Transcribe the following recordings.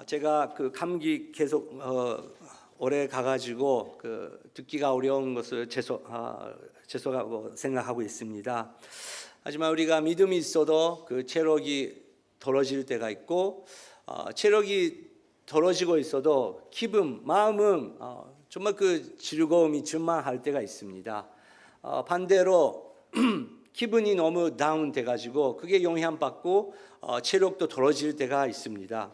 제가 그 감기 계속 오래 가가지고 듣기가 어려운 것을 죄송하고 생각하고 있습니다. 하지만 우리가 믿음이 있어도 그 체력이 떨어질 때가 있고, 체력이 떨어지고 있어도 기분, 마음은 정말 그 즐거움이 충만할 때가 있습니다. 반대로 기분이 너무 다운돼 가지고 그게 영향받고 체력도 떨어질 때가 있습니다.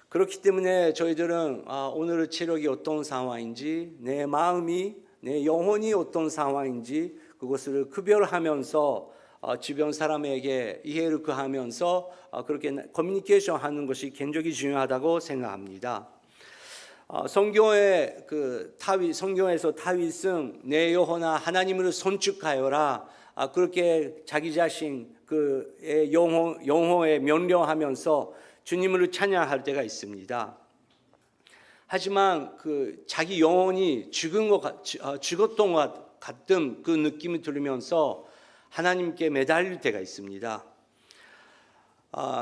그렇기 때문에 저희들은 오늘 체력이 어떤 상황인지, 내 마음이, 내 영혼이 어떤 상황인지 그것을 구별하면서 주변 사람에게 이해를 구하면서 그렇게 커뮤니케이션 하는 것이 굉장히 중요하다고 생각합니다. 성경의 성경에서 다윗은 내 영혼아 하나님을 선축하여라, 그렇게 자기 자신 그의 영혼에 명령하면서 주님을 찬양할 때가 있습니다. 하지만 자기 영혼이 죽었던 것 같은 그 느낌이 들으면서 하나님께 매달릴 때가 있습니다.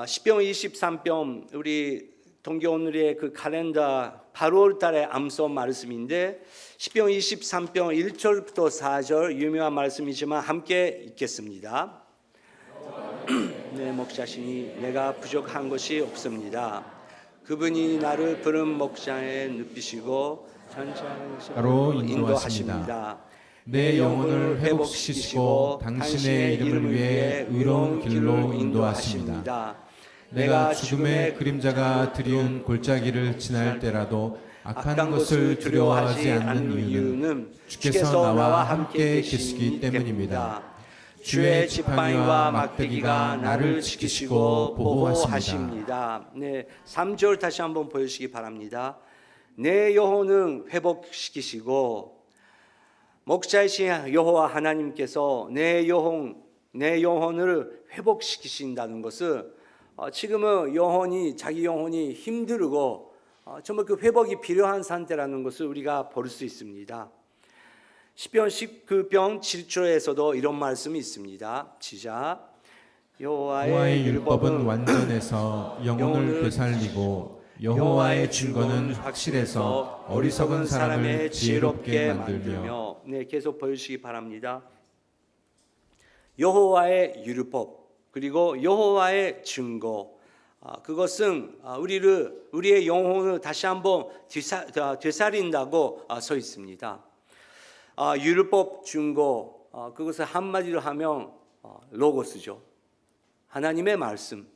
시편 23편, 우리 동교 오늘의 그 칼렌더 8월 달에 암송 말씀인데, 시편 23편 1절부터 4절 유명한 말씀이지만 함께 읽겠습니다. 내 목자시니 내가 부족한 것이 없습니다. 그분이 나를 푸른 목장에 눕히시고 천천히로 인도하십니다. 내 영혼을 회복시키시고 당신의 이름을 위해 의로운 길로 인도하십니다. 내가 죽음의 그림자가 드리운 골짜기를 지날 때라도 악한 것을 두려워하지 않는 이유는 주께서 나와 함께 계시기 때문입니다. 주의 지팡이와 막대기가 나를 지키시고 보호하십니다. 네, 3절 다시 한번 보여주시기 바랍니다. 내 영혼은 회복시키시고, 목자이신 여호와 하나님께서 내 영혼을 회복시키신다는 것은 지금은 자기 영혼이 힘들고 정말 그 회복이 필요한 상태라는 것을 우리가 볼 수 있습니다. 시편 19편 7절에서도 이런 말씀이 있습니다. 시작. 여호와의 율법은 완전해서 영혼을 되살리고 여호와의 증거는 확실해서 어리석은 사람을 지혜롭게 만들며. 네, 계속 보여주시기 바랍니다. 여호와의 율법, 그리고 여호와의 증거, 그것은 우리의 영혼을 다시 한번 되살린다고 써 있습니다. 율법, 증거, 그것을 한마디로 하면 로고스죠. 하나님의 말씀.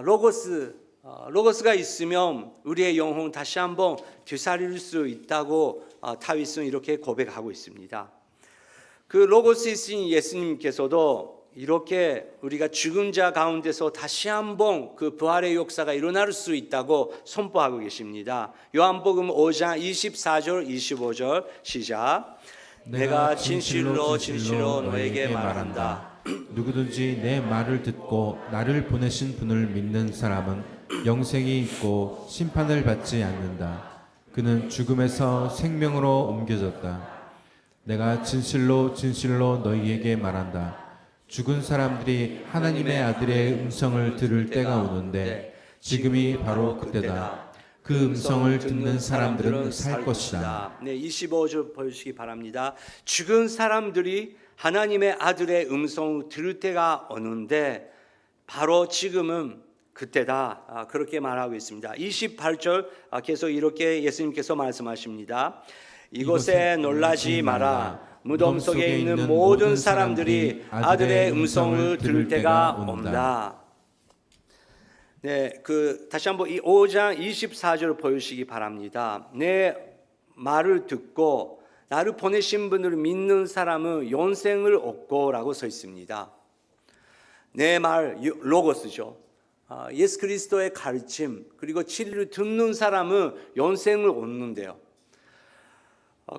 로고스가 있으면 우리의 영혼을 다시 한번 되살릴 수 있다고 다윗은 이렇게 고백하고 있습니다. 그 로고스이신 예수님께서도 이렇게 우리가 죽은 자 가운데서 다시 한번 그 부활의 역사가 일어날 수 있다고 선포하고 계십니다. 요한복음 5장 24절 25절 시작. 내가 진실로 너에게 말한다. 누구든지 내 말을 듣고 나를 보내신 분을 믿는 사람은 영생이 있고 심판을 받지 않는다. 그는 죽음에서 생명으로 옮겨졌다. 내가 진실로 너희에게 말한다. 죽은 사람들이 하나님의 아들의 음성을 들을 때가 오는데 지금이 바로 그때다. 그 음성을 듣는 사람들은 살 것이다. 네, 25절 보여주시기 바랍니다. 죽은 사람들이 하나님의 아들의 음성을 들을 때가 오는데 바로 지금은 그때다. 그렇게 말하고 있습니다. 28절 계속 이렇게 예수님께서 말씀하십니다. 이곳에 놀라지 마라. 무덤 속에 있는 모든 사람들이 아들의 음성을 들을 때가 온다. 네, 다시 한번 이 5장 24절 보여주시기 바랍니다. 내 말을 듣고 나를 보내신 분을 믿는 사람은 영생을 얻고라고 써 있습니다. 내 말, 로고스죠. 예수 그리스도의 가르침, 그리고 진리를 듣는 사람은 영생을 얻는데요.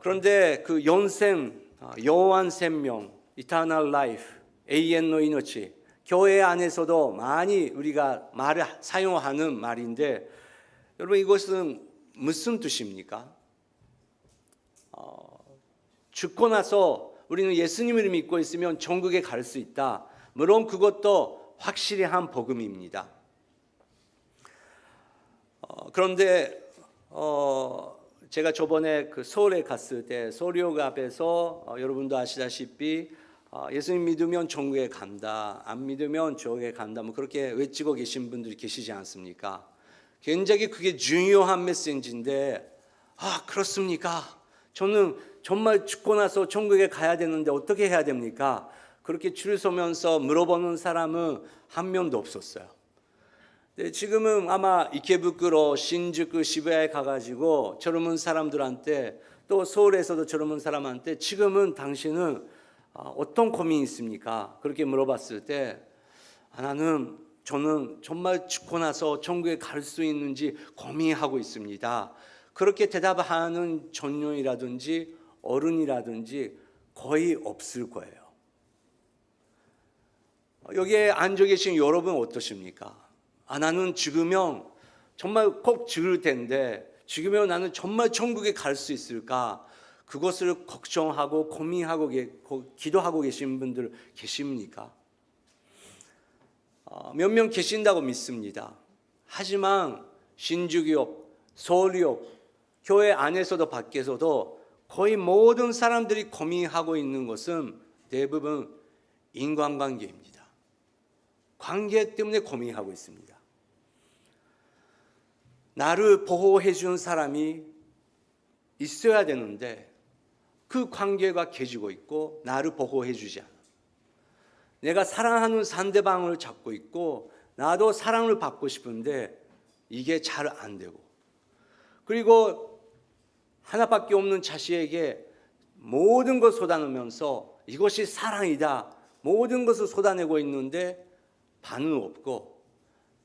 그런데 그 영생, 영원한 생명, eternal life, AN노 이노치, 교회 안에서도 많이 우리가 말을 사용하는 말인데, 여러분 이것은 무슨 뜻입니까? 죽고 나서 우리는 예수님을 믿고 있으면 천국에 갈 수 있다. 물론 그것도 확실히 한 복음입니다. 그런데 제가 저번에 그 서울에 갔을 때 서울역 앞에서 여러분도 아시다시피 예수님 믿으면 천국에 간다, 안 믿으면 지옥에 간다, 뭐 그렇게 외치고 계신 분들이 계시지 않습니까? 굉장히 그게 중요한 메시지인데, 그렇습니까? 저는 정말 죽고 나서 천국에 가야 되는데 어떻게 해야 됩니까? 그렇게 줄 서면서 물어보는 사람은 한 명도 없었어요. 네, 지금은 아마 이케부쿠로, 신주쿠, 시부야에 가가지고 젊은 사람들한테, 또 서울에서도 젊은 사람한테 지금은 당신은 어떤 고민이 있습니까? 그렇게 물어봤을 때 저는 정말 죽고 나서 천국에 갈 수 있는지 고민하고 있습니다. 그렇게 대답하는 청년이라든지 어른이라든지 거의 없을 거예요. 여기에 앉아 계신 여러분 어떠십니까? 나는 죽으면 정말 꼭 죽을 텐데 죽으면 나는 정말 천국에 갈 수 있을까? 그것을 걱정하고 고민하고 기도하고 계신 분들 계십니까? 몇 명 계신다고 믿습니다. 하지만 신주교역, 서울역, 교회 안에서도 밖에서도 거의 모든 사람들이 고민하고 있는 것은 대부분 인간관계입니다. 관계 때문에 고민하고 있습니다. 나를 보호해 준 사람이 있어야 되는데 그 관계가 깨지고 있고 나를 보호해 주지 않아. 내가 사랑하는 상대방을 잡고 있고 나도 사랑을 받고 싶은데 이게 잘 안 되고, 그리고 하나밖에 없는 자식에게 모든 것을 쏟아내면서 이것이 사랑이다, 모든 것을 쏟아내고 있는데 반응 없고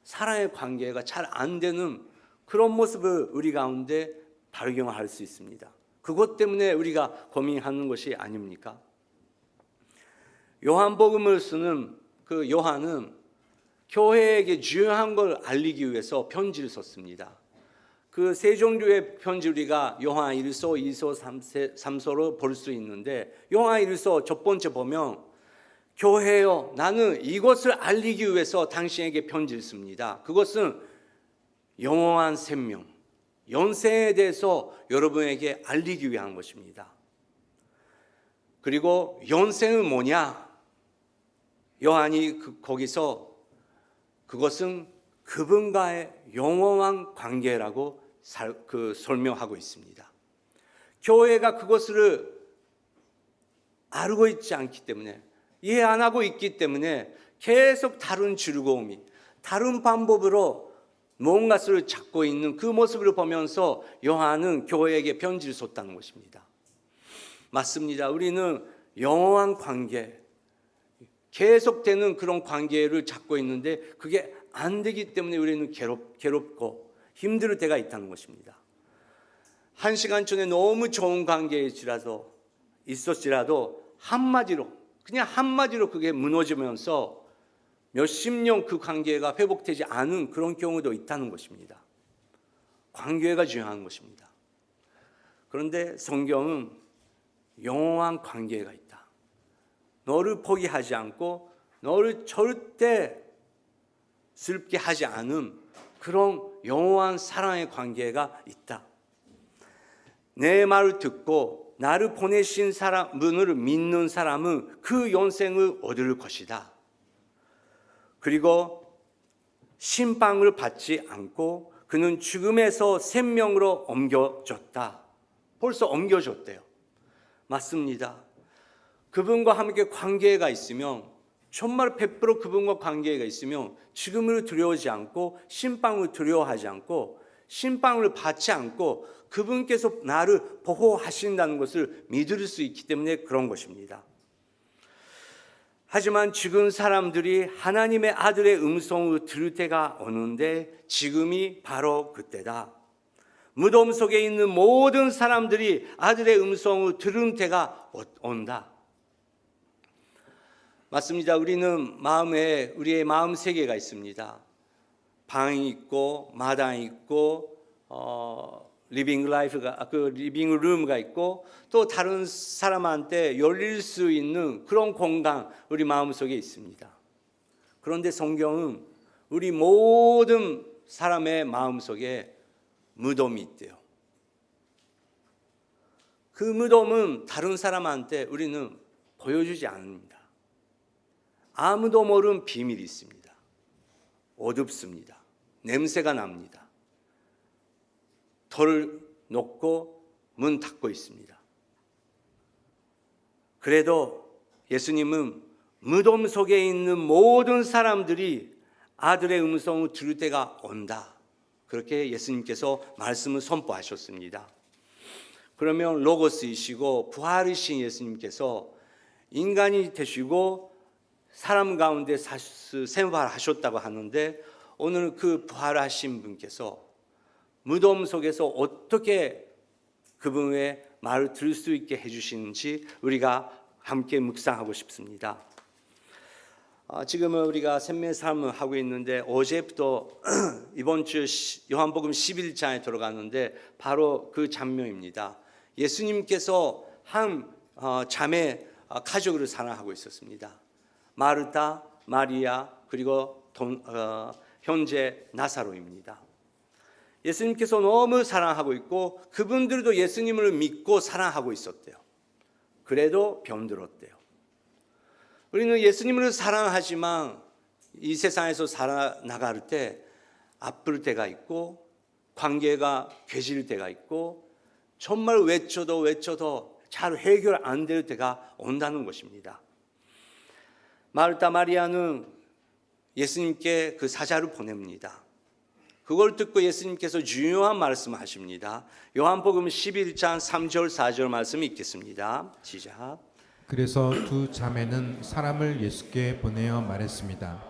사랑의 관계가 잘 안 되는 그런 모습을 우리 가운데 발견할 수 있습니다. 그것 때문에 우리가 고민하는 것이 아닙니까? 요한복음을 쓰는 그 요한은 교회에게 중요한 걸 알리기 위해서 편지를 썼습니다. 그 세 종류의 편지 우리가 요한 1서, 2서, 3서로 볼 수 있는데, 요한 1서 첫 번째 보면 교회여, 나는 이것을 알리기 위해서 당신에게 편지를 씁니다. 그것은 영원한 생명, 영생에 대해서 여러분에게 알리기 위한 것입니다. 그리고 영생은 뭐냐? 요한이 거기서 그것은 그분과의 영원한 관계라고 설명하고 있습니다. 교회가 그것을 알고 있지 않기 때문에, 이해 안 하고 있기 때문에 계속 다른 즐거움이, 다른 방법으로 무언가를 찾고 있는 그 모습을 보면서 요한은 교회에게 편지를 썼다는 것입니다. 맞습니다. 우리는 영원한 관계, 계속되는 그런 관계를 찾고 있는데 그게 안 되기 때문에 우리는 괴롭고 힘들 때가 있다는 것입니다. 한 시간 전에 너무 좋은 관계일지라도 그냥 한마디로 그게 무너지면서 몇십 년 그 관계가 회복되지 않은 그런 경우도 있다는 것입니다. 관계가 중요한 것입니다. 그런데 성경은 영원한 관계가 있다. 너를 포기하지 않고 너를 절대 슬프게 하지 않은 그런 영원한 사랑의 관계가 있다. 내 말을 듣고 나를 보내신 분을 믿는 사람은 그 영생을 얻을 것이다. 그리고 심판을 받지 않고 그는 죽음에서 생명으로 옮겨졌다. 벌써 옮겨졌대요. 맞습니다. 그분과 함께 관계가 있으면, 정말 100% 그분과 관계가 있으면 죽음을 두려워하지 않고 심판을 두려워하지 않고 심판을 받지 않고 그분께서 나를 보호하신다는 것을 믿을 수 있기 때문에 그런 것입니다. 하지만 죽은 사람들이 하나님의 아들의 음성을 들을 때가 오는데 지금이 바로 그때다. 무덤 속에 있는 모든 사람들이 아들의 음성을 들은 때가 온다. 맞습니다. 우리는 우리의 마음 세계가 있습니다. 방이 있고 마당이 있고 리빙 룸가 있고 또 다른 사람한테 열릴 수 있는 그런 공간 우리 마음속에 있습니다. 그런데 성경은 우리 모든 사람의 마음속에 무덤이 있대요. 그 무덤은 다른 사람한테 우리는 보여주지 않습니다. 아무도 모르는 비밀이 있습니다. 어둡습니다. 냄새가 납니다. 돌 놓고 문 닫고 있습니다. 그래도 예수님은 무덤 속에 있는 모든 사람들이 아들의 음성을 들을 때가 온다. 그렇게 예수님께서 말씀을 선포하셨습니다. 그러면 로고스이시고 부활이신 예수님께서 인간이 되시고 사람 가운데 생활하셨다고 하는데 오늘 그 부활하신 분께서 무덤 속에서 어떻게 그분의 말을 들을 수 있게 해주시는지 우리가 함께 묵상하고 싶습니다. 지금은 우리가 샘매 삶을 하고 있는데 어제부터 이번 주 요한복음 11장에 들어가는데 바로 그 장면입니다. 예수님께서 한 자매 가족을 사랑하고 있었습니다. 마르타, 마리아 그리고 현재 나사로입니다. 예수님께서 너무 사랑하고 있고 그분들도 예수님을 믿고 사랑하고 있었대요. 그래도 병들었대요. 우리는 예수님을 사랑하지만 이 세상에서 살아나갈 때 아플 때가 있고 관계가 괴질 때가 있고 정말 외쳐도 잘 해결 안 될 때가 온다는 것입니다. 마르타 마리아는 예수님께 그 사자를 보냅니다. 그걸 듣고 예수님께서 중요한 말씀을 하십니다. 요한복음 11장 3절 4절 말씀 읽겠습니다. 시작. 그래서 두 자매는 사람을 예수께 보내어 말했습니다.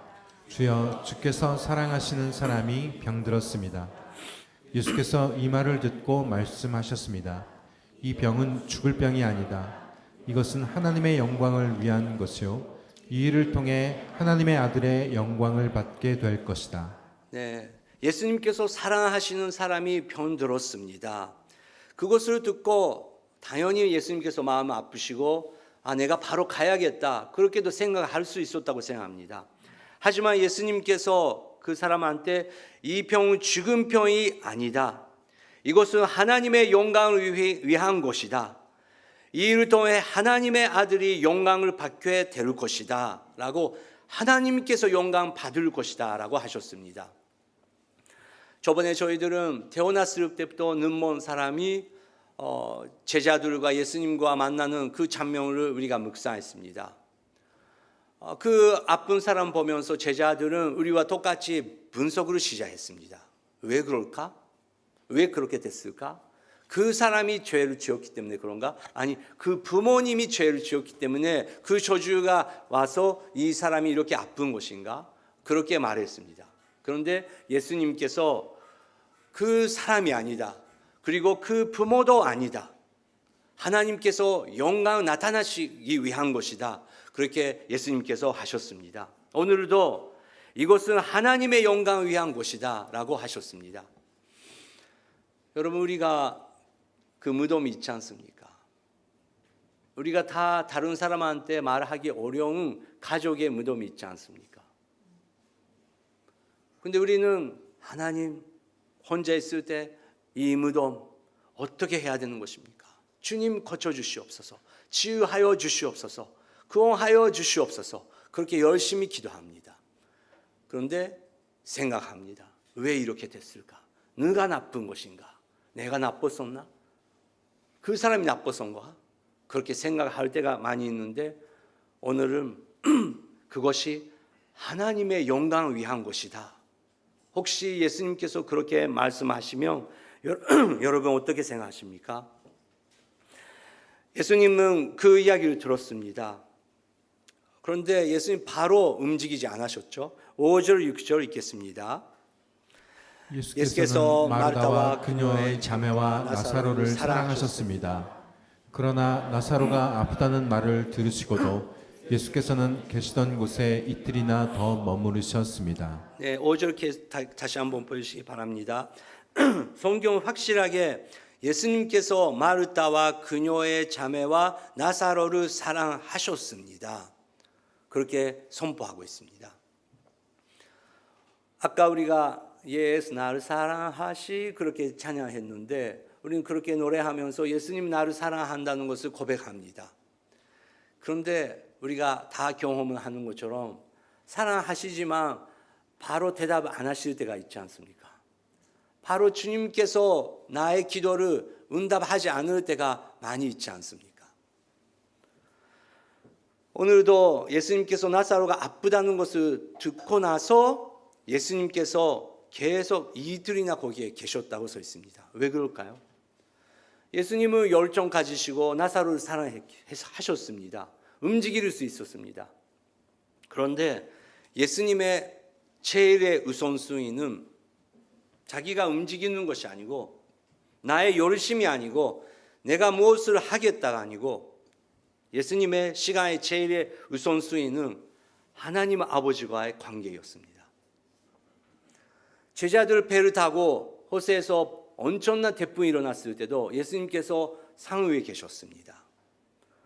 주여, 주께서 사랑하시는 사람이 병들었습니다. 예수께서 이 말을 듣고 말씀하셨습니다. 이 병은 죽을 병이 아니다. 이것은 하나님의 영광을 위한 것이요, 이 일을 통해 하나님의 아들의 영광을 받게 될 것이다. 네, 예수님께서 사랑하시는 사람이 병들었습니다. 그것을 듣고 당연히 예수님께서 마음 아프시고 내가 바로 가야겠다 그렇게도 생각할 수 있었다고 생각합니다. 하지만 예수님께서 그 사람한테 이 병은 죽은 병이 아니다. 이것은 하나님의 영광을 위한 것이다. 이 일을 통해 하나님의 아들이 영광을 받게 될 것이다 라고 하나님께서 영광 받을 것이다 라고 하셨습니다. 저번에 저희들은 태어났을 때부터 눈먼 사람이 제자들과 예수님과 만나는 그 장면을 우리가 묵상했습니다. 그 아픈 사람 보면서 제자들은 우리와 똑같이 분석을 시작했습니다. 왜 그럴까? 왜 그렇게 됐을까? 그 사람이 죄를 지었기 때문에 그런가? 아니, 그 부모님이 죄를 지었기 때문에 그 저주가 와서 이 사람이 이렇게 아픈 것인가? 그렇게 말했습니다. 그런데 예수님께서 그 사람이 아니다. 그리고 그 부모도 아니다. 하나님께서 영광 나타나시기 위한 것이다. 그렇게 예수님께서 하셨습니다. 오늘도 이것은 하나님의 영광을 위한 것이다 라고 하셨습니다. 여러분, 우리가 그 무덤이 있지 않습니까? 우리가 다 다른 사람한테 말하기 어려운 가족의 무덤이 있지 않습니까? 근데 우리는 하나님 혼자 있을 때 이 무덤 어떻게 해야 되는 것입니까? 주님 고쳐주시옵소서, 치유하여 주시옵소서, 구원하여 주시옵소서, 그렇게 열심히 기도합니다. 그런데 생각합니다. 왜 이렇게 됐을까? 누가 나쁜 것인가? 내가 나빴었나? 그 사람이 나빴었는가? 그렇게 생각할 때가 많이 있는데 오늘은 그것이 하나님의 영광을 위한 것이다. 혹시 예수님께서 그렇게 말씀하시면 여러분 어떻게 생각하십니까? 예수님은 그 이야기를 들었습니다. 그런데 예수님 바로 움직이지 않으셨죠. 5절 6절 읽겠습니다. 예수께서는 마르다와 그녀의 자매와 나사로를 사랑하셨습니다. 그러나 나사로가 아프다는 말을 들으시고도 예수께서는 계시던 곳에 이틀이나 더 머무르셨습니다. 네, 5절 다시 한번 보시기 바랍니다. 성경은 확실하게 예수님께서 마르다와 그녀의 자매와 나사로를 사랑하셨습니다. 그렇게 선포하고 있습니다. 아까 우리가 예수 나를 사랑하시 그렇게 찬양했는데 우리는 그렇게 노래하면서 예수님 나를 사랑한다는 것을 고백합니다. 그런데 우리가 다 경험을 하는 것처럼 사랑하시지만 바로 대답 안 하실 때가 있지 않습니까? 바로 주님께서 나의 기도를 응답하지 않을 때가 많이 있지 않습니까? 오늘도 예수님께서 나사로가 아프다는 것을 듣고 나서 예수님께서 계속 이틀이나 거기에 계셨다고 써 있습니다. 왜 그럴까요? 예수님은 열정 가지시고 나사로를 사랑하셨습니다. 움직일 수 있었습니다. 그런데 예수님의 제일의 우선순위는 자기가 움직이는 것이 아니고 나의 열심이 아니고 내가 무엇을 하겠다가 아니고 예수님의 시간의 제일의 우선순위는 하나님 아버지와의 관계였습니다. 제자들 배를 타고 호세에서 엄청난 태풍이 일어났을 때도 예수님께서 상 위에 계셨습니다.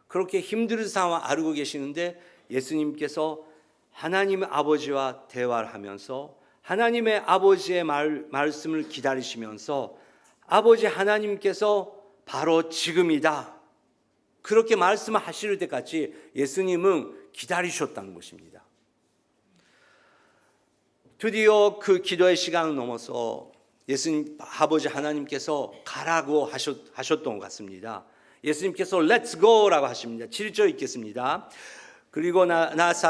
그렇게 힘든 상황 알고 계시는데 예수님께서 하나님 아버지와 대화를 하면서 하나님의 아버지의 말씀을 기다리시면서 아버지 하나님께서 바로 지금이다 그렇게 말씀하실 때까지 예수님은 기다리셨다는 것입니다. 드디어 그 기도의 시간을 넘어서 예수님 아버지 하나님께서 가라고 하셨던 것 같습니다. 예수님께서 Let's go라고 하십니다. 7절 읽겠습니다. 그리고 나서야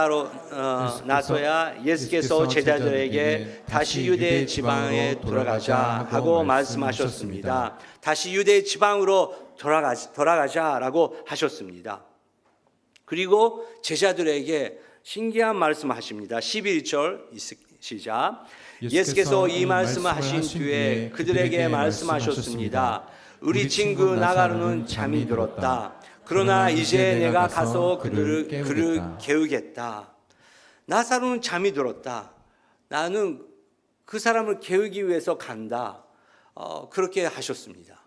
예수께서 제자들에게 다시 유대 지방에 돌아가자 하고 말씀하셨습니다. 다시 유대 지방으로 돌아가자라고 하셨습니다. 그리고 제자들에게 신기한 말씀하십니다. 11절 시작. 예수께서 이 말씀을 하신 뒤에 그들에게 말씀하셨습니다. 우리 친구 나가로는 잠이 들었다. 그러나 이제 내가 가서 그를 깨우겠다. 나사로는 잠이 들었다. 나는 그 사람을 깨우기 위해서 간다. 그렇게 하셨습니다.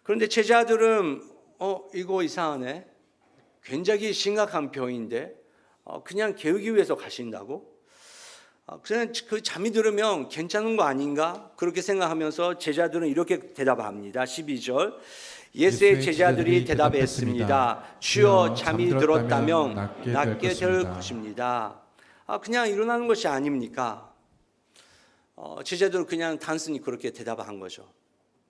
그런데 제자들은 이거 이상하네. 굉장히 심각한 병인데 그냥 깨우기 위해서 가신다고? 그냥 그 잠이 들으면 괜찮은 거 아닌가? 그렇게 생각하면서 제자들은 이렇게 대답합니다. 12절. 예수의 제자들이 대답했습니다. 주여 잠이 들었다면 낫게 될 것입니다. 그냥 일어나는 것이 아닙니까? 제자들은 그냥 단순히 그렇게 대답한 거죠.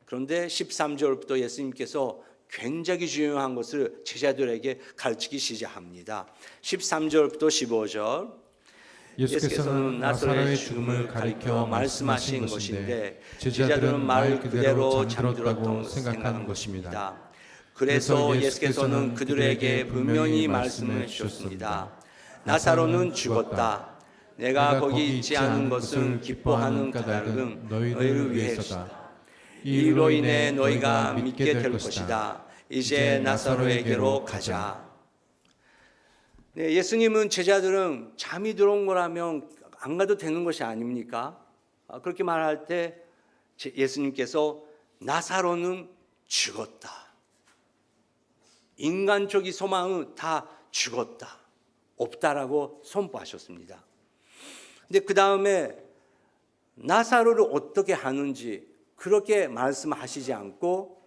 그런데 13절부터 예수님께서 굉장히 중요한 것을 제자들에게 가르치기 시작합니다. 13절부터 15절. 예수께서는 나사로의 죽음을 가리켜 말씀하신 것인데 제자들은 말 그대로 잠들었다고 생각하는 것입니다. 그래서 예수께서는 그들에게 분명히 말씀해 주셨습니다. 나사로는 죽었다. 내가 거기 있지 않은 것은 기뻐하는 까닭은 너희를 위해서다. 이 일로 인해 너희가 믿게 될 것이다. 이제 나사로에게로 가자. 네, 예수님은 제자들은 잠이 들어온 거라면 안 가도 되는 것이 아닙니까? 그렇게 말할 때 예수님께서 나사로는 죽었다. 인간적인 소망은 다 죽었다. 없다라고 선포하셨습니다. 근데 그 다음에 나사로를 어떻게 하는지 그렇게 말씀하시지 않고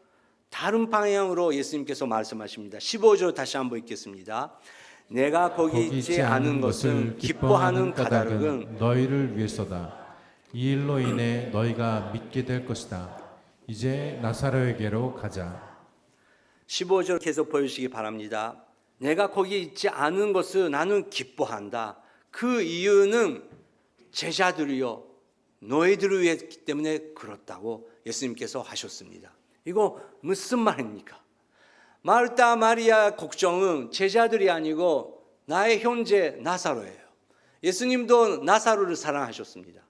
다른 방향으로 예수님께서 말씀하십니다. 15절 다시 한번 읽겠습니다. 내가 거기 있지 않은 것은 기뻐하는 까닭은 너희를 위해서다. 이 일로 인해 너희가 믿게 될 것이다. 이제 나사로에게로 가자. 15절 계속 보여주시기 바랍니다. 내가 거기 있지 않은 것을 나는 기뻐한다. 그 이유는 제자들이요 너희들을 위했기 때문에 그렇다고 예수님께서 하셨습니다. 이거 무슨 말입니까? 마르타 마리아 걱정은 제자들이 아니고 나의 형제 나사로예요. 예수님도 나사로를 사랑하셨습니다.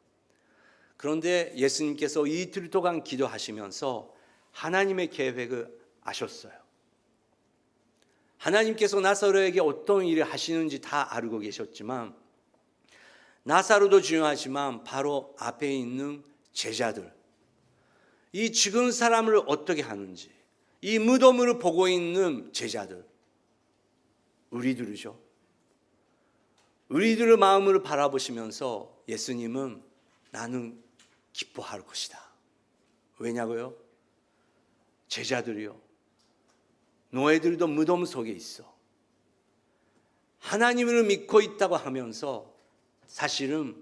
그런데 예수님께서 이틀 동안 기도하시면서 하나님의 계획을 아셨어요. 하나님께서 나사로에게 어떤 일을 하시는지 다 알고 계셨지만 나사로도 중요하지만 바로 앞에 있는 제자들, 이 죽은 사람을 어떻게 하는지, 이 무덤을 보고 있는 제자들, 우리들이죠. 우리들의 마음을 바라보시면서 예수님은 나는 기뻐할 것이다. 왜냐고요? 제자들이요, 노예들도 무덤 속에 있어. 하나님을 믿고 있다고 하면서 사실은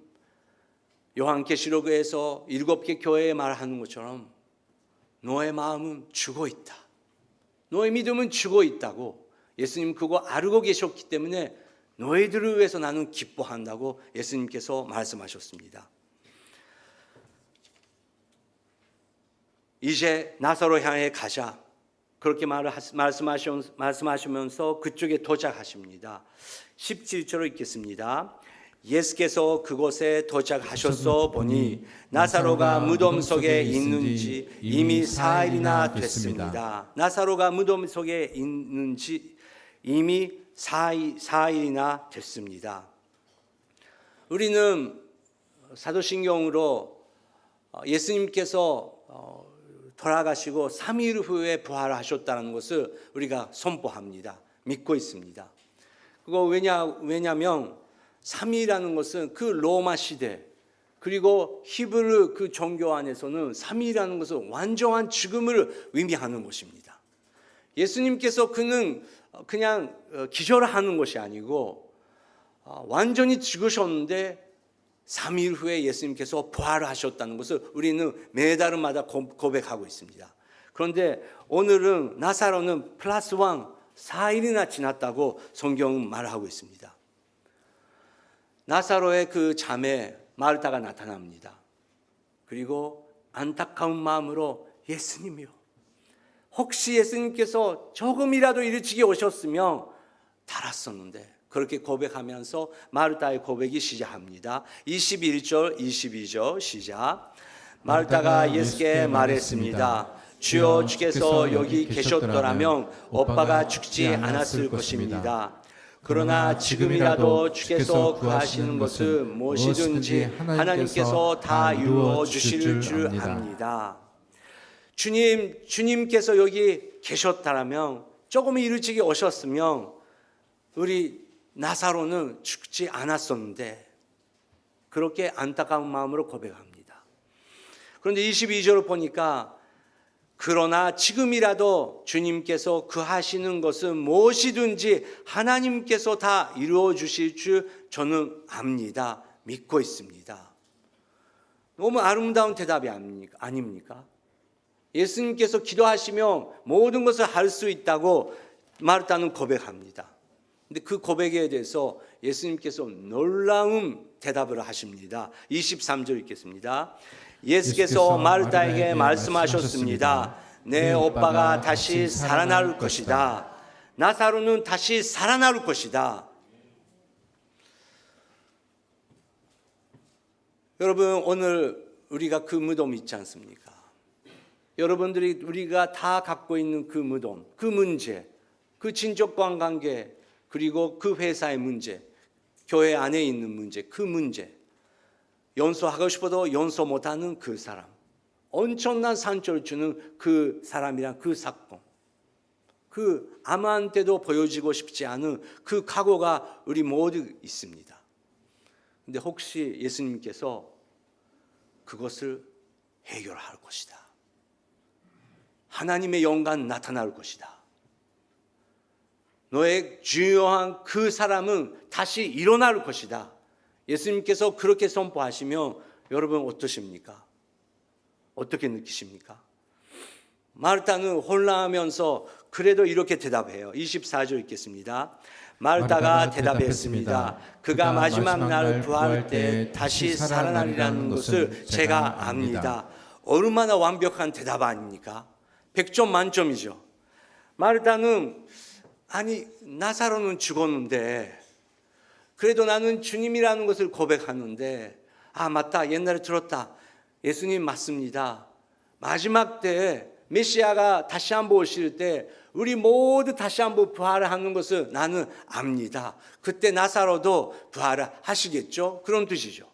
요한계시록에서 7개 교회에 말하는 것처럼 너의 마음은 죽어 있다. 너의 믿음은 죽어 있다고 예수님 그거 알고 계셨기 때문에 너희들을 위해서 나는 기뻐한다고 예수님께서 말씀하셨습니다. 이제 나사로 향해 가자. 그렇게 말씀하시면서 그쪽에 도착하십니다. 17절을 읽겠습니다. 예수께서 그곳에 도착하셨어 보니 나사로가 무덤 속에 있는지 이미 4일이나 됐습니다. 나사로가 무덤 속에 있는지 이미 4일이나 됐습니다. 우리는 사도신경으로 예수님께서 돌아가시고 3일 후에 부활하셨다는 것을 우리가 선포합니다. 믿고 있습니다. 그거 왜냐하면 3일이라는 것은 그 로마 시대 그리고 히브리 그 종교 안에서는 3일이라는 것은 완전한 죽음을 의미하는 것입니다. 예수님께서 그는 그냥 기절하는 것이 아니고 완전히 죽으셨는데 3일 후에 예수님께서 부활하셨다는 것을 우리는 매달마다 고백하고 있습니다. 그런데 오늘은 나사로는 플러스 1 4일이나 지났다고 성경은 말하고 있습니다. 나사로의 그 잠에 마르타가 나타납니다. 그리고 안타까운 마음으로 예수님이요, 혹시 예수님께서 조금이라도 일찍이 오셨으면 달았었는데, 그렇게 고백하면서 마르타의 고백이 시작합니다. 21절 22절 시작. 마르타가 예수께 말했습니다. 주여, 주께서 여기 계셨더라면 오빠가 죽지 않았을 것입니다. 그러나 지금이라도 주께서 구하시는 것을 무엇이든지 하나님께서 다 이루어 주실 줄 압니다. 주님께서 여기 계셨다면, 조금 일찍이 오셨으면 우리 나사로는 죽지 않았었는데, 그렇게 안타까운 마음으로 고백합니다. 그런데 22절을 보니까 그러나 지금이라도 주님께서 구하시는 것은 무엇이든지 하나님께서 다 이루어 주실 줄 저는 압니다. 믿고 있습니다. 너무 아름다운 대답이 아닙니까? 예수님께서 기도하시면 모든 것을 할 수 있다고 마르타는 고백합니다. 근데 그 고백에 대해서 예수님께서 놀라운 대답을 하십니다. 23절 읽겠습니다. 예수께서 마르타에게 말씀하셨습니다. 내 오빠가 다시 살아날 것이다. 나사로는 다시 살아날 것이다. 여러분, 오늘 우리가 그 무덤 있지 않습니까? 여러분들이 우리가 다 갖고 있는 그 무덤, 그 문제, 그 친족간 관계, 그리고 그 회사의 문제, 교회 안에 있는 문제, 그 문제, 연소하고 싶어도 연소 못하는 그 사람, 엄청난 상처를 주는 그 사람이란 그 사건, 그 아무한테도 보여지고 싶지 않은 그 각오가 우리 모두 있습니다. 근데 혹시 예수님께서 그것을 해결할 것이다. 하나님의 영광 나타날 것이다. 너의 중요한 그 사람은 다시 일어날 것이다. 예수님께서 그렇게 선포하시면 여러분 어떠십니까? 어떻게 느끼십니까? 마르타는 혼란하면서 그래도 이렇게 대답해요. 24절 읽겠습니다. 마르타가 대답했습니다. 그가 마지막 날 부활할 때 다시 살아나리라는 것을 제가 압니다. 얼마나 완벽한 대답 아닙니까? 100점 만점이죠. 마르타는 아니, 나사로는 죽었는데 그래도 나는 주님이라는 것을 고백하는데, 아 맞다, 옛날에 들었다, 예수님 맞습니다. 마지막 때 메시아가 다시 한번 오실 때 우리 모두 다시 한번 부활하는 것을 나는 압니다. 그때 나사로도 부활을 하시겠죠? 그런 뜻이죠.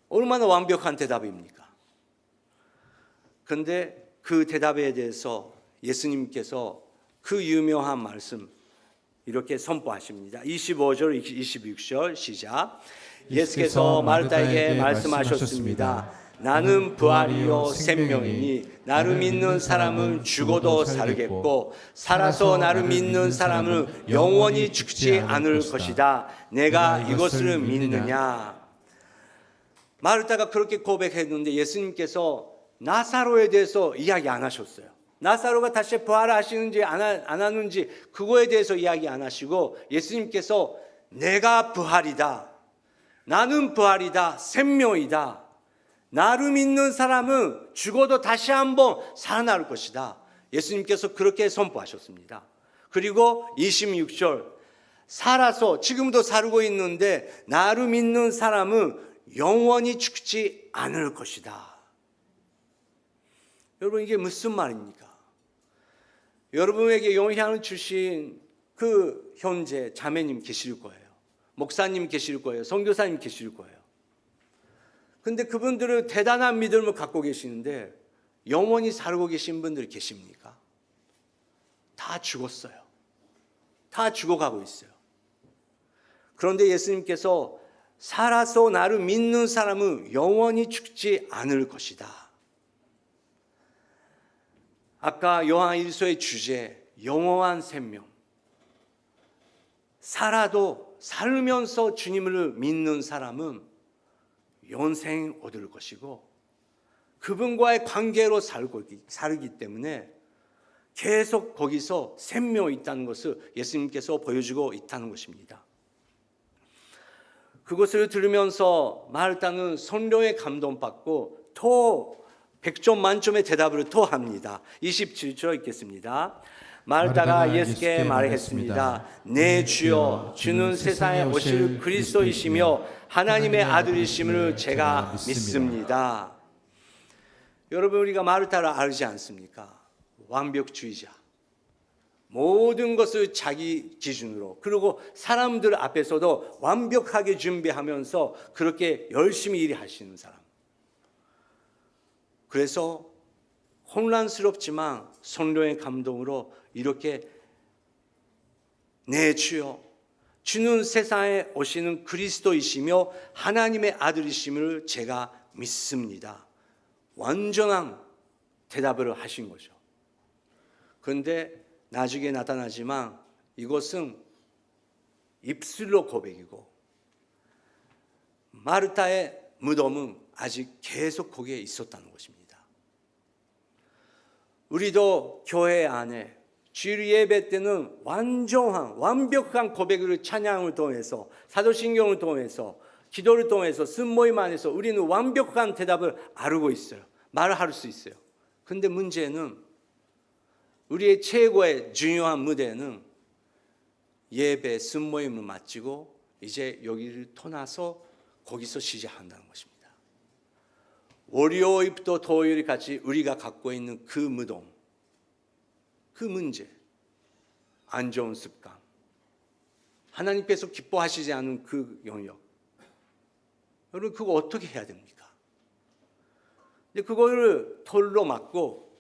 얼마나 완벽한 대답입니까? 그런데 그 대답에 대해서 예수님께서 그 유명한 말씀, 이렇게 선포하십니다. 25절, 26절 시작. 예수께서 마르다에게 말씀하셨습니다. 나는 부활이요 생명이니 나를 믿는 사람은 죽어도 살겠고 살아서 나를 믿는 사람은 영원히 죽지 않을 것이다. 내가 이것을 믿느냐? 마르다가 그렇게 고백했는데 예수님께서 나사로에 대해서 이야기 안 하셨어요. 나사로가 다시 부활하시는지 안 하는지 그거에 대해서 이야기 안 하시고 예수님께서 내가 부활이다. 나는 부활이다. 생명이다. 나를 믿는 사람은 죽어도 다시 한번 살아날 것이다. 예수님께서 그렇게 선포하셨습니다. 그리고 26절 살아서 지금도 살고 있는데 나를 믿는 사람은 영원히 죽지 않을 것이다. 여러분 이게 무슨 말입니까? 여러분에게 영향을 주신 그 형제 자매님 계실 거예요. 목사님 계실 거예요. 선교사님 계실 거예요. 근데 그분들은 대단한 믿음을 갖고 계시는데 영원히 살고 계신 분들이 계십니까? 다 죽었어요. 다 죽어가고 있어요. 그런데 예수님께서 살아서 나를 믿는 사람은 영원히 죽지 않을 것이다. 아까 요한 1서의 주제 영원한 생명. 살면서 주님을 믿는 사람은 영생 얻을 것이고 그분과의 관계로 살기 때문에 계속 거기서 생명이 있다는 것을 예수님께서 보여주고 있다는 것입니다. 그것을 들으면서 마르다는 성령의 감동받고 또 100점 만점의 대답을 또 합니다. 27절 읽겠습니다. 마르다가 예수께 말했습니다. 네 주여, 주는 세상에 오실 그리스도이시며 하나님의 아들이심을 제가 믿습니다. 여러분 우리가 마르다를 알지 않습니까? 완벽주의자. 모든 것을 자기 기준으로 그리고 사람들 앞에서도 완벽하게 준비하면서 그렇게 열심히 일하시는 사람. 그래서 혼란스럽지만 성령의 감동으로 이렇게 네 주여 주는 세상에 오시는 그리스도이시며 하나님의 아들이심을 제가 믿습니다. 완전한 대답을 하신 거죠. 그런데 나중에 나타나지만 이것은 입술로 고백이고 마르다의 무덤은 아직 계속 거기에 있었다는 것입니다. 우리도 교회 안에 주일 예배 때는 완벽한 고백을 찬양을 통해서 사도신경을 통해서 기도를 통해서 쓴모임 안에서 우리는 완벽한 대답을 알고 있어요. 말을 할 수 있어요. 그런데 문제는 우리의 최고의 중요한 무대는 예배 쓴모임을 마치고 이제 여기를 떠나서 거기서 시작한다는 것입니다. 월요일부터 토요일까지 우리가 갖고 있는 그 무덤, 그 문제, 안 좋은 습관, 하나님께서 기뻐하시지 않는 그 영역, 여러분 그거 어떻게 해야 됩니까? 근데 그거를 털로 막고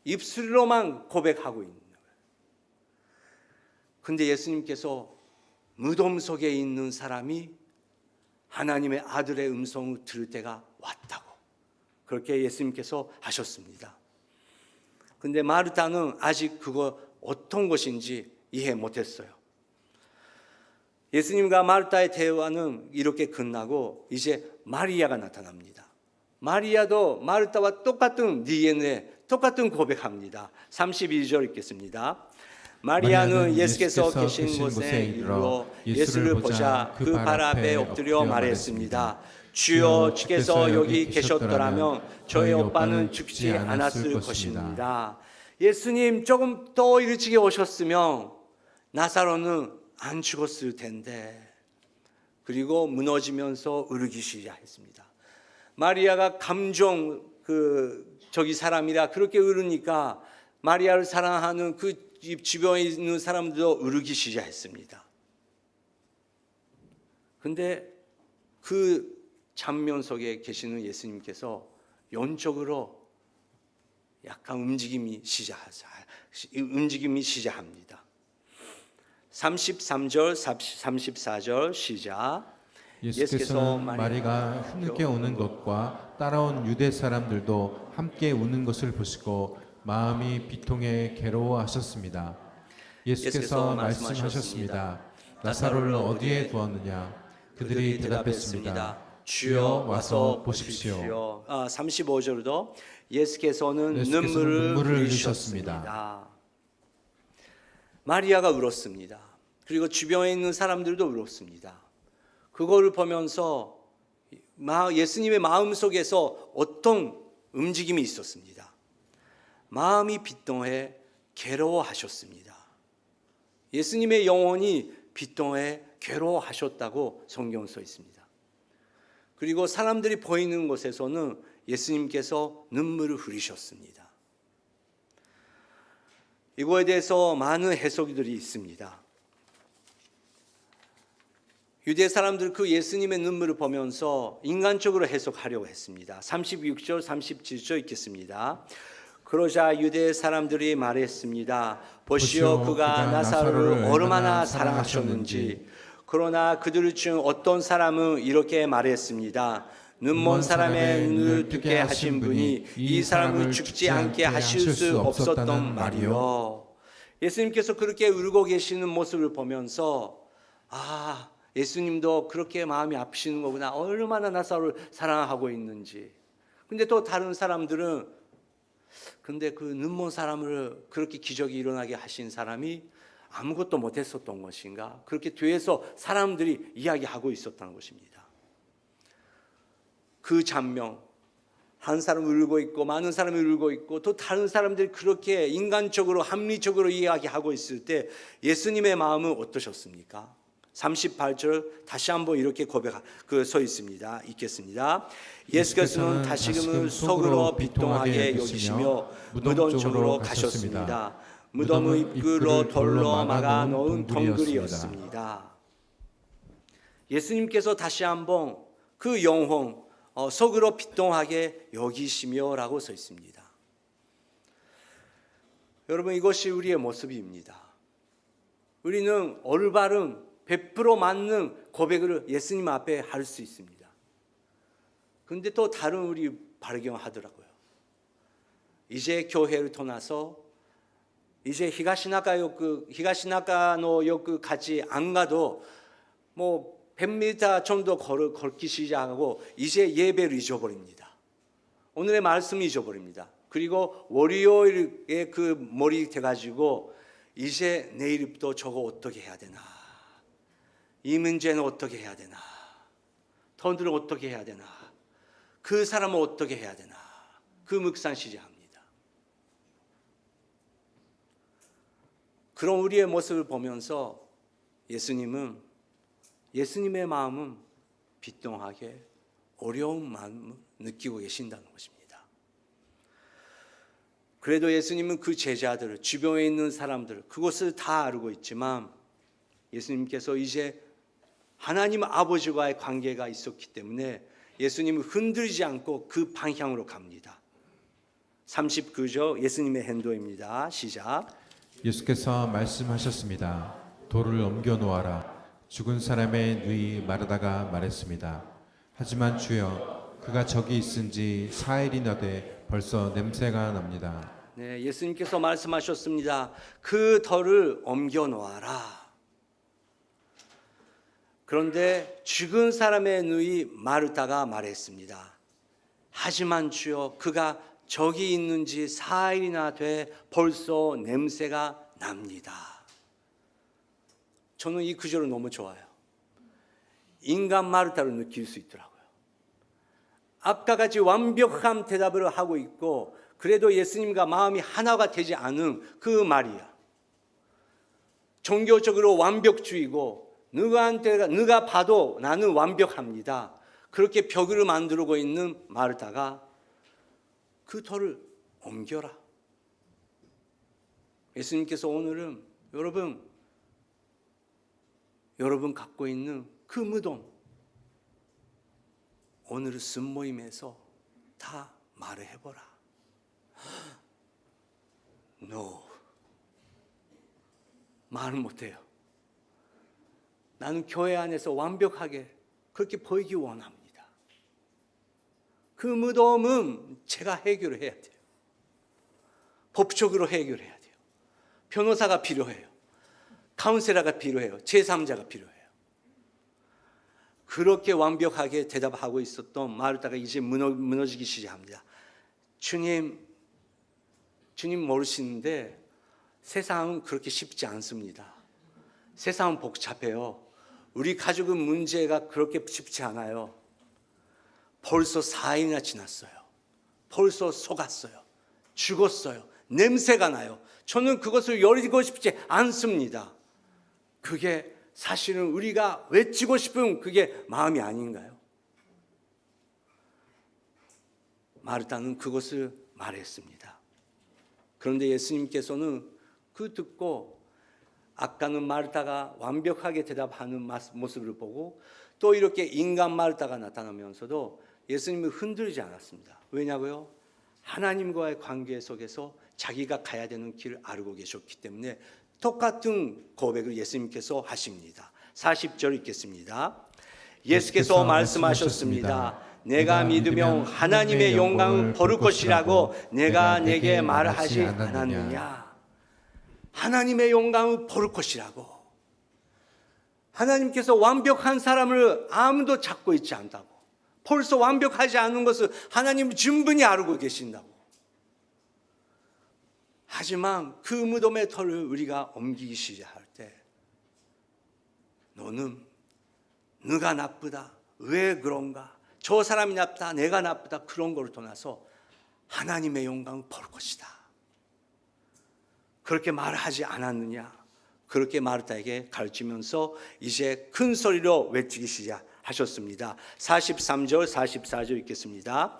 입술로만 고백하고 있는 거예요. 근데 예수님께서 무덤 속에 있는 사람이 하나님의 아들의 음성을 들을 때가 왔다고 그렇게 예수님께서 하셨습니다. 근데 마르다는 아직 그거 어떤 것인지 이해 못했어요. 예수님과 마르다의 대화는 이렇게 끝나고 이제 마리아가 나타납니다. 마리아도 마르다와 똑같은 DNA, 똑같은 고백합니다. 32절 읽겠습니다. 마리아는 예수께서 계신 곳에 이르러 예수를 보자 그 발 앞에 엎드려 말했습니다. 주여, 주께서 여기 계셨더라면 저희 오빠는 죽지 않았을 것입니다. 예수님 조금 더 일찍 오셨으면 나사로는 안 죽었을 텐데. 그리고 무너지면서 울기 시작했습니다. 마리아가 저기 사람이라 그렇게 울으니까 마리아를 사랑하는 그 주변에 있는 사람들도 울기 시작했습니다. 근데 그 장면 속에 계시는 예수님께서 영적으로 약간 움직임이 시작합니다. 33절, 34절 시작. 예수께서는 마리가 힘께 우는 것과 따라온 유대 사람들도 함께 우는 것을 보시고 마음이 비통해 괴로워하셨습니다. 예수께서 말씀하셨습니다. 나사로를 어디에 두었느냐? 그들이 대답했습니다. 주여 와서 보십시오. 35절도 예수께서는 눈물을 흘리셨습니다. 마리아가 울었습니다. 그리고 주변에 있는 사람들도 울었습니다. 그거를 보면서 예수님의 마음 속에서 어떤 움직임이 있었습니다. 마음이 비통해 괴로워하셨습니다. 예수님의 영혼이 비통해 괴로워하셨다고 성경에 써 있습니다. 그리고 사람들이 보이는 곳에서는 예수님께서 눈물을 흘리셨습니다. 이거에 대해서 많은 해석들이 있습니다. 유대 사람들 그 예수님의 눈물을 보면서 인간적으로 해석하려고 했습니다. 36절, 37절 읽겠습니다. 그러자 유대 사람들이 말했습니다. 보시오, 그가 나사로를 얼마나 사랑하셨는지. 그러나 그들 중 어떤 사람은 이렇게 말했습니다. 눈먼 사람의 눈을 뜨게 하신 분이 이 사람을 죽지 않게 하실 수 없었던 말이요. 예수님께서 그렇게 울고 계시는 모습을 보면서 예수님도 그렇게 마음이 아프시는 거구나. 얼마나 나사로를 사랑하고 있는지. 근데 또 다른 사람들은 근데 그 눈먼 사람을 그렇게 기적이 일어나게 하신 사람이 아무것도 못했었던 것인가? 그렇게 뒤에서 사람들이 이야기하고 있었다는 것입니다. 그 장면, 한 사람 울고 있고 많은 사람이 울고 있고 또 다른 사람들이 그렇게 인간적으로 합리적으로 이야기하고 있을 때 예수님의 마음은 어떠셨습니까? 38절 다시 한번 이렇게 서 있습니다. 읽겠습니다. 예수께서는 다시금 속으로 비통하게 여기시며 무덤 쪽으로 가셨습니다. 무덤의 입구로 돌로 막아 놓은 동굴이었습니다. 예수님께서 다시 한번 그 영혼 속으로 비통하게 여기시며라고 써 있습니다. 여러분, 이것이 우리의 모습입니다. 우리는 올바른 100% 맞는 고백을 예수님 앞에 할 수 있습니다. 그런데 또 다른 우리 발견하더라고요. 이제 교회를 떠나서 이제 히가시나가노역까지 안 가도 100m 정도 걷기 시작하고 이제 예배를 잊어버립니다. 오늘의 말씀을 잊어버립니다. 그리고 월요일에 그 머리 돼가지고 이제 내일부터 저거 어떻게 해야 되나, 이 문제는 어떻게 해야 되나, 돈들은 어떻게 해야 되나, 그 사람은 어떻게 해야 되나, 그 묵상 시작합니다. 그런 우리의 모습을 보면서 예수님의 마음은 비통하게 어려운 마음을 느끼고 계신다는 것입니다. 그래도 예수님은 그 제자들, 주변에 있는 사람들, 그것을 다 알고 있지만 예수님께서 이제 하나님 아버지와의 관계가 있었기 때문에 예수님은 흔들리지 않고 그 방향으로 갑니다. 39절 예수님의 행동입니다. 시작. 예수께서 말씀하셨습니다. 돌을 옮겨 놓아라. 죽은 사람의 눈이 마르다가 말했습니다. 하지만 주여, 그가 저기 있은지 4일이나 돼 벌써 냄새가 납니다. 네, 예수님께서 말씀하셨습니다. 그 돌을 옮겨 놓아라. 그런데 죽은 사람의 눈이 마르다가 말했습니다. 하지만 주여, 그가 저기 있는지 4일이나 돼 벌써 냄새가 납니다. 저는 이 구절을 너무 좋아요. 인간 마르다를 느낄 수 있더라고요. 아까 같이 완벽한 대답을 하고 있고 그래도 예수님과 마음이 하나가 되지 않은 그 마리아. 종교적으로 완벽주의고 누가 봐도 나는 완벽합니다. 그렇게 벽을 만들고 있는 마르다가 그 돌을 옮겨라. 예수님께서 오늘은 여러분 갖고 있는 그 무덤, 오늘 순모임에서 다 말을 해보라. No. 말은 못해요. 나는 교회 안에서 완벽하게 그렇게 보이기 원합니다. 그 무덤은 제가 해결해야 돼요. 법적으로 해결해야 돼요. 변호사가 필요해요. 카운셀러가 필요해요. 제3자가 필요해요. 그렇게 완벽하게 대답하고 있었던 마르다가 이제 무너지기 시작합니다. 주님 모르시는데 세상은 그렇게 쉽지 않습니다. 세상은 복잡해요. 우리 가족은 문제가 그렇게 쉽지 않아요. 벌써 4일이나 지났어요. 벌써 속았어요. 죽었어요. 냄새가 나요. 저는 그것을 열리고 싶지 않습니다. 그게 사실은 우리가 외치고 싶은 그게 마음이 아닌가요? 마르다는 그것을 말했습니다. 그런데 예수님께서는 그 듣고 아까는 마르다가 완벽하게 대답하는 모습을 보고 또 이렇게 인간 마르다가 나타나면서도 예수님을 흔들지 않았습니다. 왜냐고요? 하나님과의 관계 속에서 자기가 가야 되는 길을 알고 계셨기 때문에 똑같은 고백을 예수님께서 하십니다. 40절 읽겠습니다. 예수께서 말씀하셨습니다. 내가 믿으면 하나님의 영광을 보를 것이라고 내가 내게 말하지 않았느냐. 하나님의 영광을 보를 것이라고. 하나님께서 완벽한 사람을 아무도 찾고 있지 않다고. 벌써 완벽하지 않은 것을 하나님은 충분히 알고 계신다고. 하지만 그 무덤의 털을 우리가 옮기기 시작할 때 너는 네가 나쁘다. 왜 그런가? 저 사람이 나쁘다. 내가 나쁘다. 그런 걸 떠나서 하나님의 영광을 볼 것이다. 그렇게 말하지 않았느냐? 그렇게 마르다에게 가르치면서 이제 큰 소리로 외치기 시작하셨습니다. 43절 44절 읽겠습니다.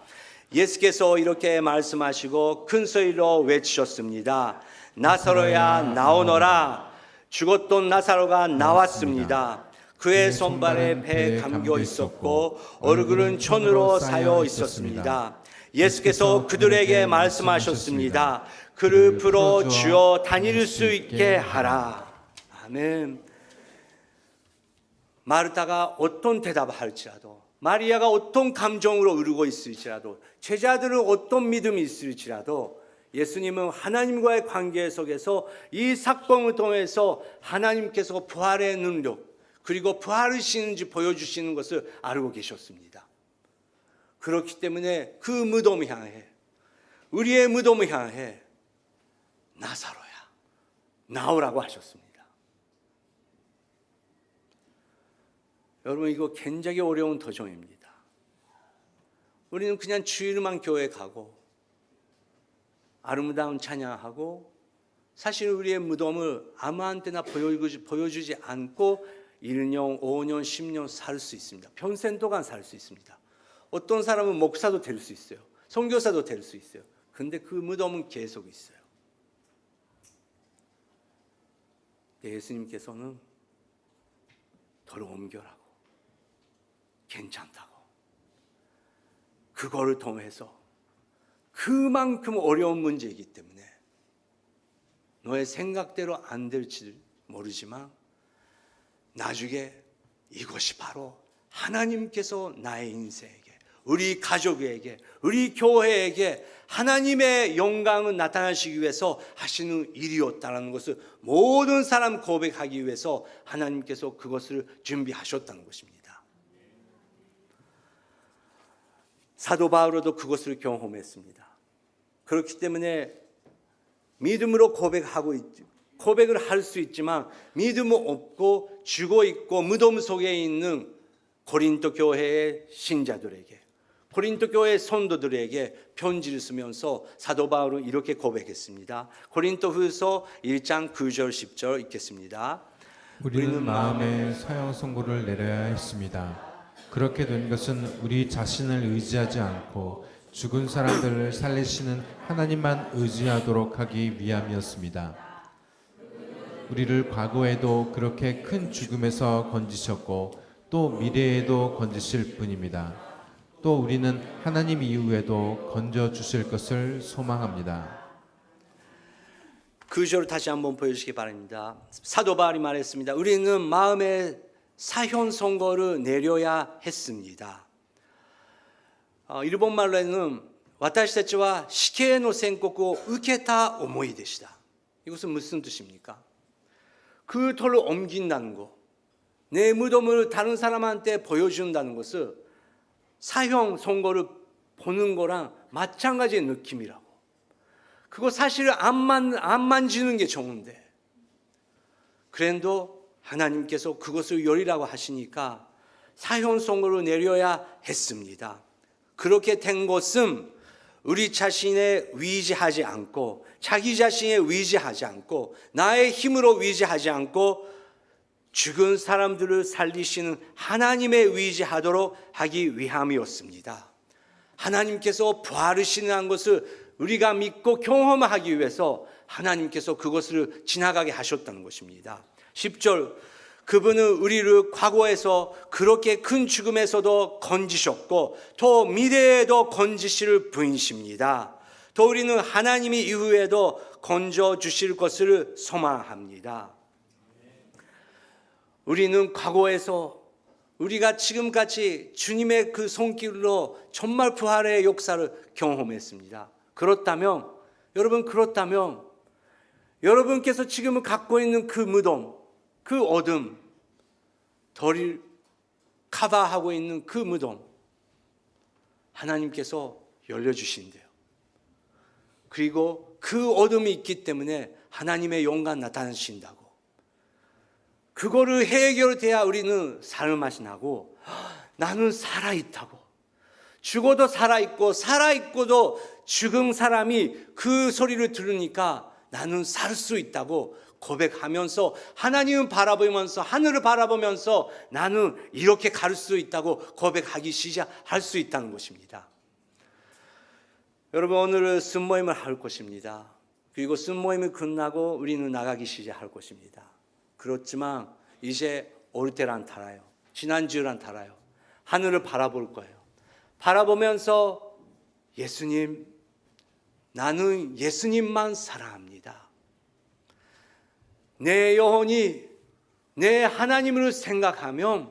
예수께서 이렇게 말씀하시고 큰 소리로 외치셨습니다. 나사로야 나오너라. 죽었던 나사로가 나왔습니다. 그의 손발에 배 감겨 있었고 얼굴은 천으로 쌓여 있었습니다. 예수께서 그들에게 말씀하셨습니다. 그를 풀어 주어 다닐 수 있게 하라. 아멘. 마르다가 어떤 대답을 할지라도, 마리아가 어떤 감정으로 이루고 있을지라도, 제자들은 어떤 믿음이 있을지라도 예수님은 하나님과의 관계 속에서 이 사건을 통해서 하나님께서 부활의 능력 그리고 부활이시는지 보여주시는 것을 알고 계셨습니다. 그렇기 때문에 그 무덤을 향해, 우리의 무덤을 향해 나사로야 나오라고 하셨습니다. 여러분, 이거 굉장히 어려운 도전입니다. 우리는 그냥 주일만 교회 가고 아름다운 찬양하고 사실 우리의 무덤을 아무한테나 보여주지 않고 1년, 5년, 10년 살 수 있습니다. 평생 동안 살 수 있습니다. 어떤 사람은 목사도 될 수 있어요. 선교사도 될 수 있어요. 근데 그 무덤은 계속 있어요. 예수님께서는 덜 옮겨라고, 괜찮다고, 그거를 통해서 그만큼 어려운 문제이기 때문에 너의 생각대로 안 될지 모르지만 나중에 이것이 바로 하나님께서 나의 인생에게, 우리 가족에게, 우리 교회에게 하나님의 영광을 나타나시기 위해서 하시는 일이었다는 것을 모든 사람 고백하기 위해서 하나님께서 그것을 준비하셨다는 것입니다. 사도 바울도 그것을 경험했습니다. 그렇기 때문에 믿음으로 고백을 할 수 있지만 믿음은 없고 죽어 있고 무덤 속에 있는 고린도 교회의 신자들에게, 고린도 교회의 성도들에게 편지를 쓰면서 사도 바울은 이렇게 고백했습니다. 고린도후서 1장 9절 10절 읽겠습니다. 우리는 마음에 사형 선고를 내려야 했습니다. 그렇게 된 것은 우리 자신을 의지하지 않고 죽은 사람들을 살리시는 하나님만 의지하도록 하기 위함이었습니다. 우리를 과거에도 그렇게 큰 죽음에서 건지셨고 또 미래에도 건지실 분입니다. 또 우리는 하나님 이후에도 건져 주실 것을 소망합니다. 그 절을 다시 한번 보여주시기 바랍니다. 사도 바울이 말했습니다. 우리는 마음에 사형 선고를 내려야 했습니다. 일본 말로는 私たちは死刑の宣告を受けた思いでした. 이것은 무슨 뜻입니까? 그 돌을 옮긴다는 것, 내 무덤을 다른 사람한테 보여준다는 것은 사형 선고를 보는 거랑 마찬가지의 느낌이라고. 그거 사실 안 만지는 게 좋은데, 그래도 하나님께서 그것을 열이라고 하시니까 사형 선고를 내려야 했습니다. 그렇게 된 것은 우리 자신에 의지하지 않고, 자기 자신에 의지하지 않고, 나의 힘으로 의지하지 않고 죽은 사람들을 살리시는 하나님에 의지하도록 하기 위함이었습니다. 하나님께서 부활하시는 것을 우리가 믿고 경험하기 위해서 하나님께서 그것을 지나가게 하셨다는 것입니다. 10절, 그분은 우리를 과거에서 그렇게 큰 죽음에서도 건지셨고 또 미래에도 건지실 분이십니다. 또 우리는 하나님이 이후에도 건져주실 것을 소망합니다. 우리는 과거에서 우리가 지금까지 주님의 그 손길로 정말 부활의 역사를 경험했습니다. 그렇다면 여러분께서 지금 갖고 있는 그 무덤, 그 어둠, 덜 커버하고 있는 그 무덤, 하나님께서 열려주신대요. 그리고 그 어둠이 있기 때문에 하나님의 영광 나타나신다고. 그거를 해결돼야 우리는 삶을 맛이 나고, 나는 살아있다고. 죽어도 살아있고 살아있고도 죽은 사람이 그 소리를 들으니까 나는 살 수 있다고 고백하면서, 하나님을 바라보면서, 하늘을 바라보면서 나는 이렇게 갈 수 있다고 고백하기 시작할 수 있다는 것입니다. 여러분, 오늘은 순모임을 할 것입니다. 그리고 순모임이 끝나고 우리는 나가기 시작할 것입니다. 그렇지만 이제 올 때란 달아요. 지난주란 달아요. 하늘을 바라볼 거예요. 바라보면서 예수님, 나는 예수님만 사랑합니다. 내 영혼이 내 하나님을 생각하면,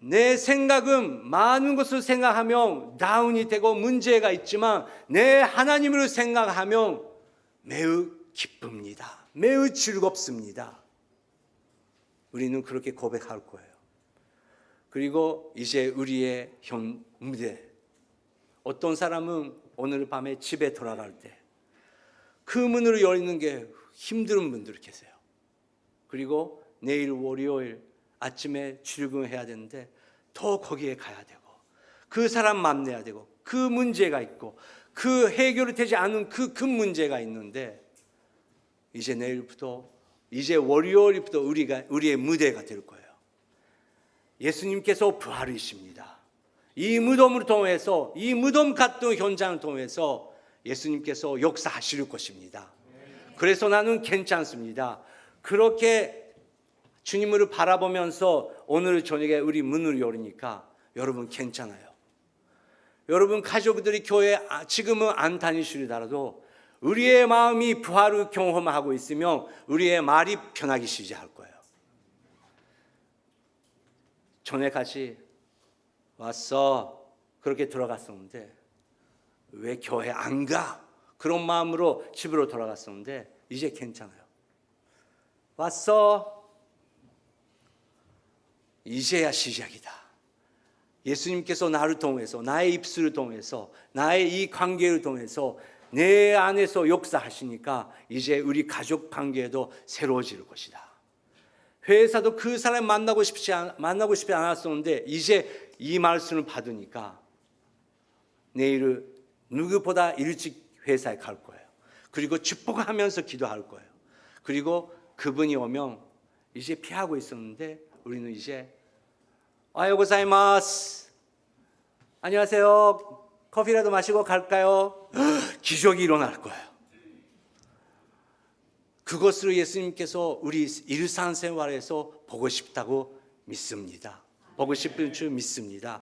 내 생각은 많은 것을 생각하면 다운이 되고 문제가 있지만 내 하나님을 생각하면 매우 기쁩니다. 매우 즐겁습니다. 우리는 그렇게 고백할 거예요. 그리고 이제 우리의 현 무대, 어떤 사람은 오늘 밤에 집에 돌아갈 때 그 문으로 열리는 게 힘든 분들이 계세요. 그리고 내일 월요일 아침에 출근해야 되는데 또 거기에 가야 되고, 그 사람 만나야 되고, 그 문제가 있고, 그 해결이 되지 않은 그 큰 문제가 있는데, 이제 내일부터, 이제 월요일부터 우리의 무대가 될 거예요. 예수님께서 부활이십니다. 이 무덤을 통해서, 이 무덤 같은 현장을 통해서 예수님께서 역사하실 것입니다. 그래서 나는 괜찮습니다. 그렇게 주님을 바라보면서 오늘 저녁에 우리 문을 열으니까 여러분 괜찮아요. 여러분 가족들이 교회 지금은 안 다니시더라도 우리의 마음이 부활을 경험하고 있으면 우리의 말이 변하기 시작할 거예요. 전에 같이 왔어, 그렇게 들어갔었는데 왜 교회 안 가? 그런 마음으로 집으로 돌아갔었는데 이제 괜찮아요. 왔어, 이제야 시작이다. 예수님께서 나를 통해서, 나의 입술을 통해서, 나의 이 관계를 통해서 내 안에서 역사하시니까 이제 우리 가족 관계도 새로워질 것이다. 회사도 그 사람 만나고 싶지 않았었는데 이제 이 말씀을 받으니까 내일은 누구보다 일찍 회사에 갈 거예요. 그리고 축복하면서 기도할 거예요. 그리고 그분이 오면 이제 피하고 있었는데 우리는 이제 오하요 고자이마스, 안녕하세요, 커피라도 마시고 갈까요? 기적이 일어날 거예요. 그것을 예수님께서 우리 일상생활에서 보고 싶다고 믿습니다. 보고 싶은 줄 믿습니다.